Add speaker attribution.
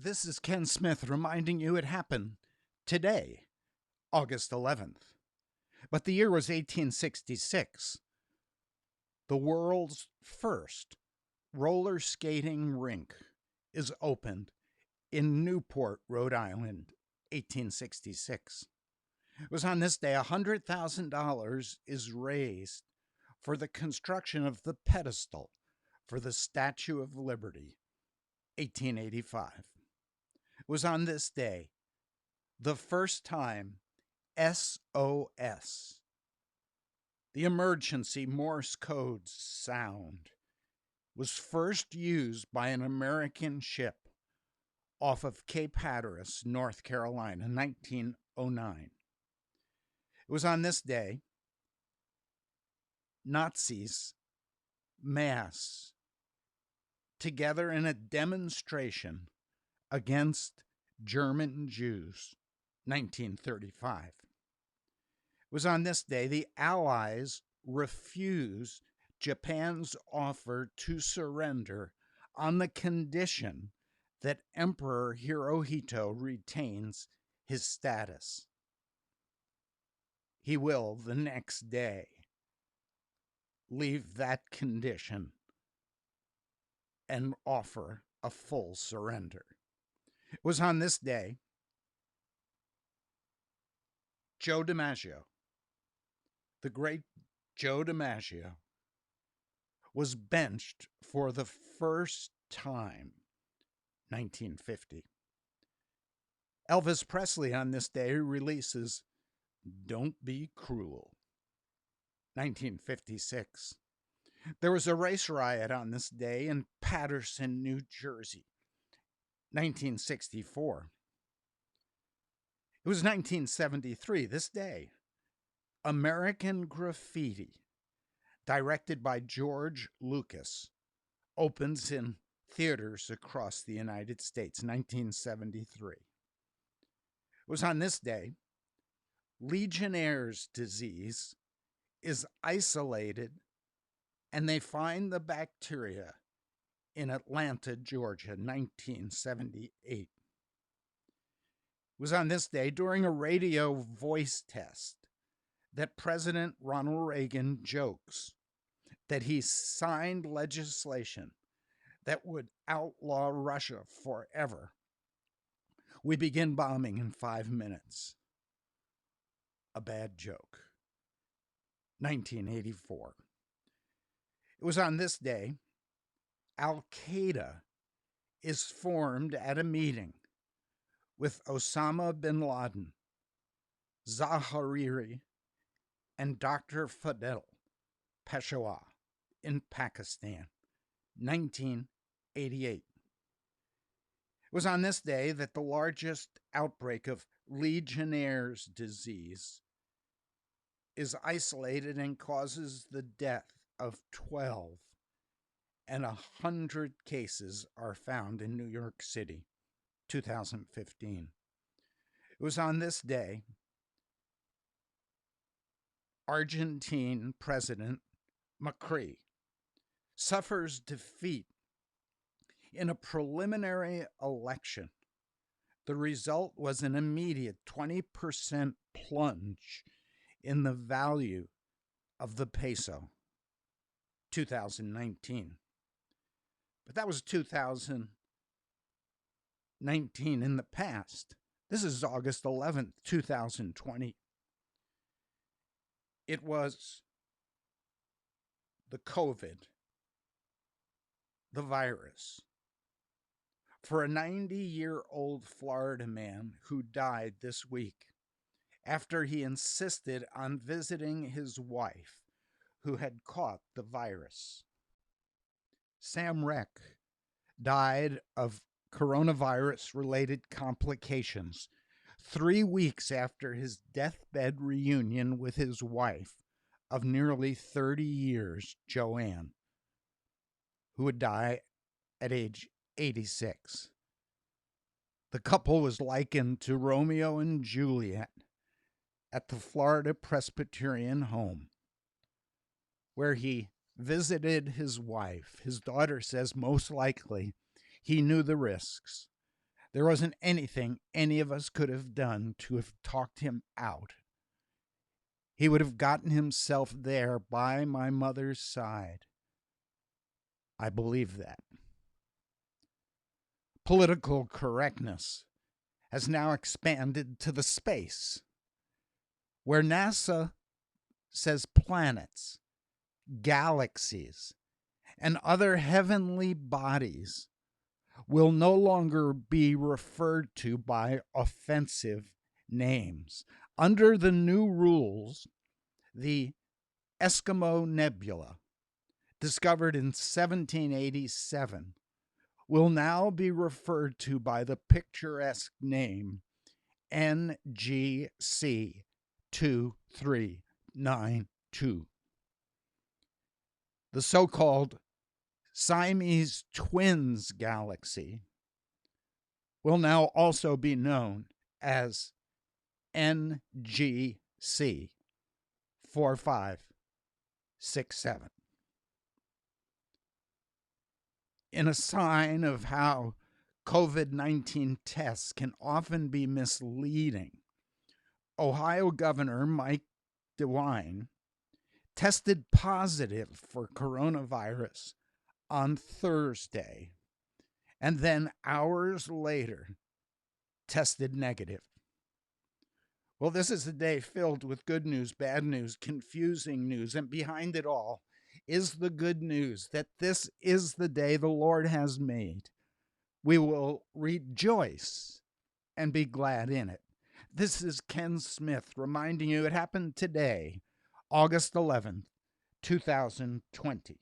Speaker 1: This is Ken Smith reminding you it happened today, August 11th. But the year was 1866. The world's first roller skating rink is opened in Newport, Rhode Island, 1866. It was on this day $100,000 is raised for the construction of the pedestal for the Statue of Liberty, 1885. It was on this day the first time SOS, the emergency Morse code sound, was first used by an American ship off of Cape Hatteras, North Carolina, 1909. It was on this day Nazis mass together in a demonstration against German Jews, 1935. It was on this day the Allies refused Japan's offer to surrender on the condition that Emperor Hirohito retains his status. He will, the next day, leave that condition and offer a full surrender. It was on this day Joe DiMaggio, the great Joe DiMaggio, was benched for the first time, 1950. Elvis Presley on this day releases Don't Be Cruel, 1956. There was a race riot on this day in Paterson, New Jersey, 1964. It was 1973, this day, American Graffiti, directed by George Lucas, opens in theaters across the United States, 1973. It was on this day Legionnaire's disease is isolated and they find the bacteria in Atlanta, Georgia, 1978. It was on this day, during a radio voice test, that President Ronald Reagan jokes that he signed legislation that would outlaw Russia forever. We begin bombing in 5 minutes. A bad joke. 1984. It was on this day Al-Qaeda is formed at a meeting with Osama bin Laden, Zahariri, and Dr. Fidel Peshawar in Pakistan, 1988. It was on this day that the largest outbreak of Legionnaire's disease is isolated and causes the death of 12, and 100 cases are found in New York City, 2015. It was on this day Argentine President Macri suffers defeat in a preliminary election. The result was an immediate 20% plunge in the value of the peso, 2019. But that was 2019 in the past. This is August 11th, 2020. It was the COVID, the virus, for a 90-year-old Florida man who died this week after he insisted on visiting his wife who had caught the virus. Sam Reck died of coronavirus-related complications 3 weeks after his deathbed reunion with his wife of nearly 30 years, Joanne, who would die at age 86. The couple was likened to Romeo and Juliet at the Florida Presbyterian home, where he visited his wife. His daughter says most likely he knew the risks. There wasn't anything any of us could have done to have talked him out. He would have gotten himself there by my mother's side. I believe that. Political correctness has now expanded to the space, where NASA says planets, galaxies, and other heavenly bodies will no longer be referred to by offensive names. Under the new rules, the Eskimo Nebula, discovered in 1787, will now be referred to by the picturesque name NGC 2392. The so-called Siamese Twins galaxy will now also be known as NGC 4567. In a sign of how COVID-19 tests can often be misleading, Ohio Governor Mike DeWine tested positive for coronavirus on Thursday, and then hours later tested negative. Well, this is a day filled with good news, bad news, confusing news, and behind it all is the good news that this is the day the Lord has made. We will rejoice and be glad in it. This is Ken Smith reminding you it happened today, August 11th, 2020.